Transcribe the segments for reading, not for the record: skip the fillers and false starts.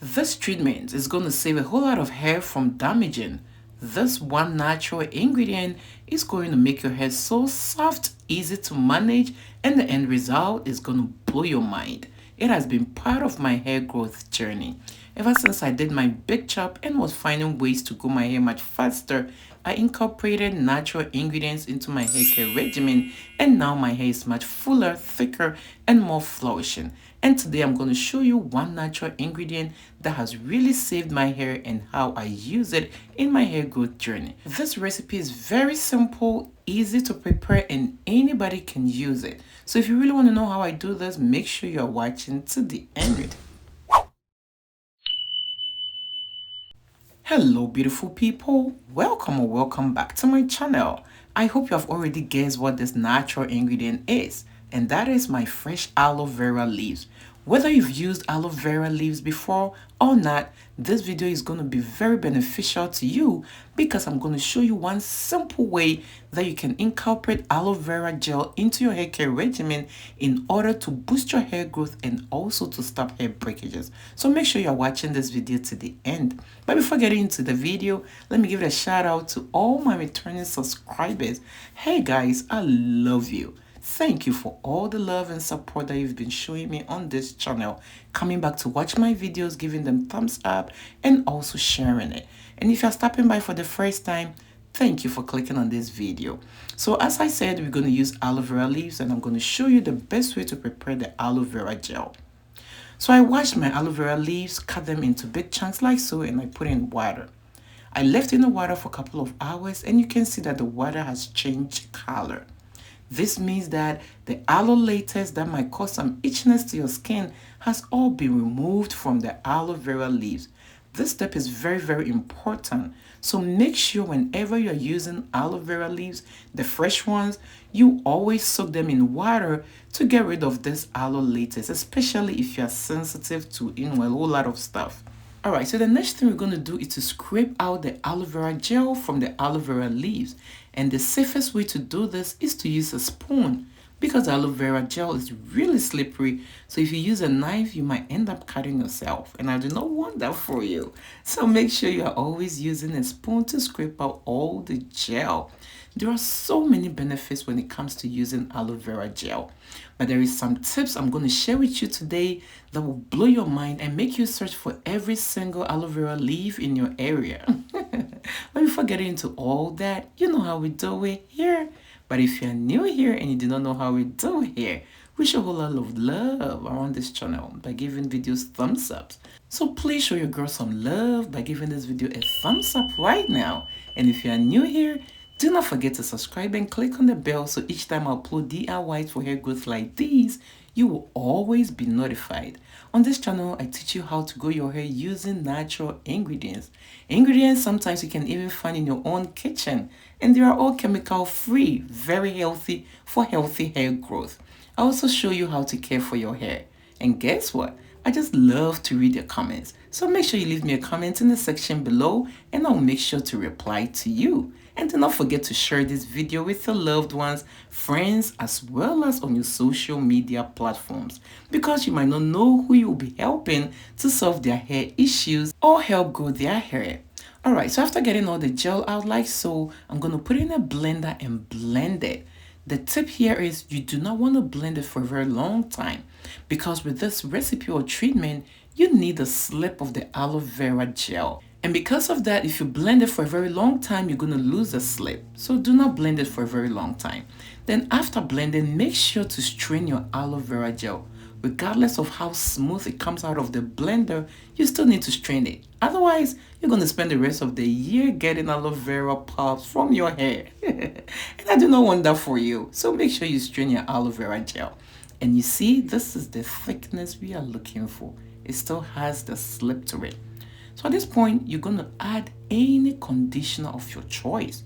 This treatment is going to save a whole lot of hair from damaging. This one natural ingredient is going to make your hair so soft, easy to manage, and the end result is going to blow your mind. It has been part of my hair growth journey. Ever since I did my big chop and was finding ways to grow my hair much faster, I incorporated natural ingredients into my hair care regimen, and now my hair is much fuller, thicker, and more flourishing. And today I'm going to show you one natural ingredient that has really saved my hair and how I use it in my hair growth journey. This recipe is very simple, easy to prepare, and anybody can use it. So if you really want to know how I do this, make sure you're watching to the end. Hello beautiful people, welcome or welcome back to my channel. I hope you have already guessed what this natural ingredient is, and that is my fresh aloe vera leaves. Whether you've used aloe vera leaves before or not, this video is going to be very beneficial to you because I'm going to show you one simple way that you can incorporate aloe vera gel into your hair care regimen in order to boost your hair growth and also to stop hair breakages. So make sure you're watching this video to the end. But before getting into the video, let me give it a shout out to all my returning subscribers. Hey guys, I love you. Thank you for all the love and support that you've been showing me on this channel, coming back to watch my videos, giving them thumbs up, and also sharing it. And if you're stopping by for the first time, thank you for clicking on this video. So as I said, we're going to use aloe vera leaves, and I'm going to show you the best way to prepare the aloe vera gel. So I washed my aloe vera leaves, cut them into big chunks like so, and I put in water. I left in the water for a couple of hours, and you can see that the water has changed color. This means that the aloe latex that might cause some itchiness to your skin has all been removed from the aloe vera leaves. This step is very important. So make sure whenever you're using aloe vera leaves, the fresh ones, you always soak them in water to get rid of this aloe latex, especially if you're sensitive to a whole lot of stuff. Alright, so the next thing we're going to do is to scrape out the aloe vera gel from the aloe vera leaves. And the safest way to do this is to use a spoon because aloe vera gel is really slippery. So if you use a knife, you might end up cutting yourself. And I do not want that for you. So make sure you are always using a spoon to scrape out all the gel. There are so many benefits when it comes to using aloe vera gel. But there is some tips I'm going to share with you today that will blow your mind and make you search for every single aloe vera leaf in your area. But before getting into all that, you know how we do it here. But if you're new here and you do not know how we do it here, we show a whole lot of love around this channel by giving videos thumbs ups. So please show your girl some love by giving this video a thumbs up right now. And if you are new here, do not forget to subscribe and click on the bell so each time I upload DIYs for hair growth like these, you will always be notified. On this channel, I teach you how to grow your hair using natural ingredients. Ingredients sometimes you can even find in your own kitchen, and they are all chemical free, very healthy for healthy hair growth. I also show you how to care for your hair. And guess what? I just love to read your comments. So make sure you leave me a comment in the section below and I'll make sure to reply to you. And do not forget to share this video with your loved ones, friends, as well as on your social media platforms, because you might not know who you will be helping to solve their hair issues or help grow their hair. Alright, so after getting all the gel out like so, I'm going to put it in a blender and blend it. The tip here is you do not want to blend it for a very long time because with this recipe or treatment, you need a slip of the aloe vera gel. And because of that, if you blend it for a very long time, you're going to lose the slip. So do not blend it for a very long time. Then after blending, make sure to strain your aloe vera gel. Regardless of how smooth it comes out of the blender, you still need to strain it. Otherwise, you're going to spend the rest of the year getting aloe vera pops from your hair. And I do not want that for you. So make sure you strain your aloe vera gel. And you see, this is the thickness we are looking for. It still has the slip to it. So at this point, you're going to add any conditioner of your choice,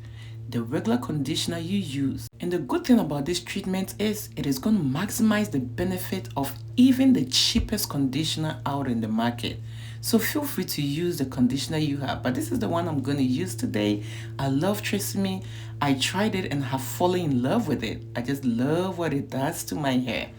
the regular conditioner you use. And the good thing about this treatment is it is going to maximize the benefit of even the cheapest conditioner out in the market. So feel free to use the conditioner you have, but this is the one I'm going to use today. I love TRESemmé. I tried it and have fallen in love with it. I just love what it does to my hair.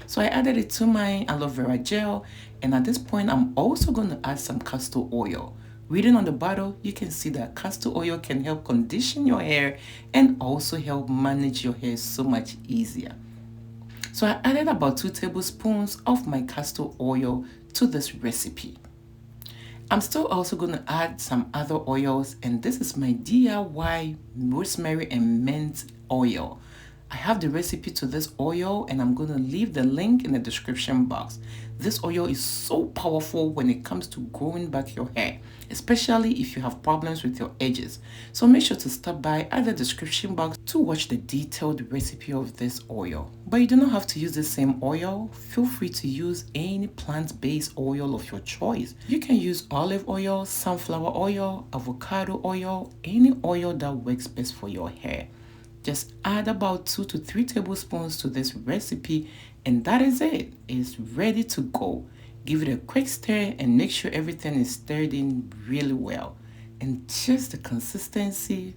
So I added it to my aloe vera gel And at this point, I'm also going to add some castor oil. Reading on the bottle, you can see that castor oil can help condition your hair and also help manage your hair so much easier. So I added about 2 tablespoons of my castor oil to this recipe. I'm still also going to add some other oils, and this is my DIY rosemary and mint oil. I have the recipe to this oil and I'm going to leave the link in the description box. This oil is so powerful when it comes to growing back your hair, especially if you have problems with your edges. So make sure to stop by at the description box to watch the detailed recipe of this oil. But you do not have to use the same oil. Feel free to use any plant-based oil of your choice. You can use olive oil, sunflower oil, avocado oil, any oil that works best for your hair. Just add about 2 to 3 tablespoons to this recipe and that is it. It's ready to go. Give it a quick stir and make sure everything is stirred in really well. And just the consistency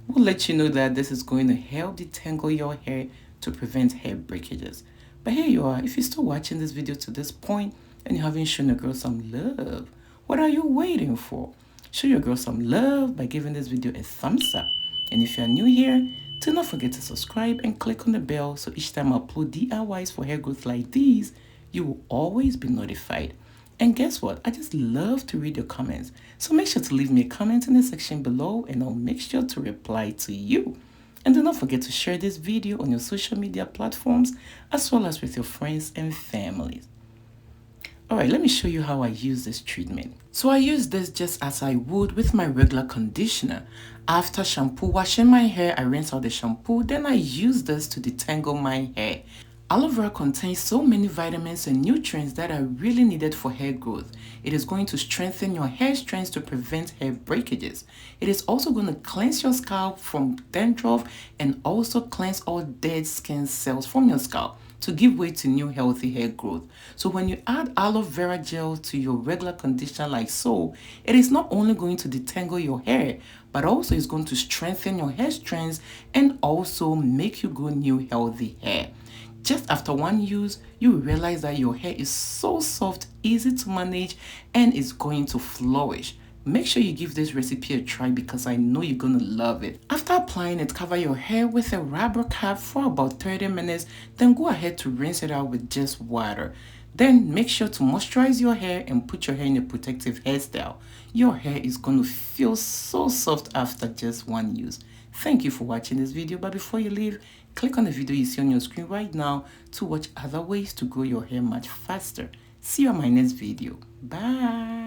will let you know that this is going to help detangle your hair to prevent hair breakages. But here you are. If you're still watching this video to this point and you haven't shown your girl some love, what are you waiting for? Show your girl some love by giving this video a thumbs up. And if you're new here, do not forget to subscribe and click on the bell so each time I upload DIYs for hair growth like these, you will always be notified. And guess what? I just love to read your comments. So make sure to leave me a comment in the section below and I'll make sure to reply to you. And do not forget to share this video on your social media platforms as well as with your friends and families. Alright, let me show you how I use this treatment. So I use this just as I would with my regular conditioner. After shampoo washing my hair, I rinse out the shampoo, then I use this to detangle my hair. Aloe vera contains so many vitamins and nutrients that are really needed for hair growth. It is going to strengthen your hair strands to prevent hair breakages. It is also going to cleanse your scalp from dandruff and also cleanse all dead skin cells from your scalp to give way to new healthy hair growth. So when you add aloe vera gel to your regular conditioner like so, it is not only going to detangle your hair, but also is going to strengthen your hair strands and also make you grow new healthy hair. Just after one use, you will realize that your hair is so soft, easy to manage, and is going to flourish. Make sure you give this recipe a try because I know you're going to love it. After applying it, cover your hair with a rubber cap for about 30 minutes, then go ahead to rinse it out with just water. Then make sure to moisturize your hair and put your hair in a protective hairstyle. Your hair is going to feel so soft after just one use. Thank you for watching this video, but before you leave, click on the video you see on your screen right now to watch other ways to grow your hair much faster. See you on my next video. Bye.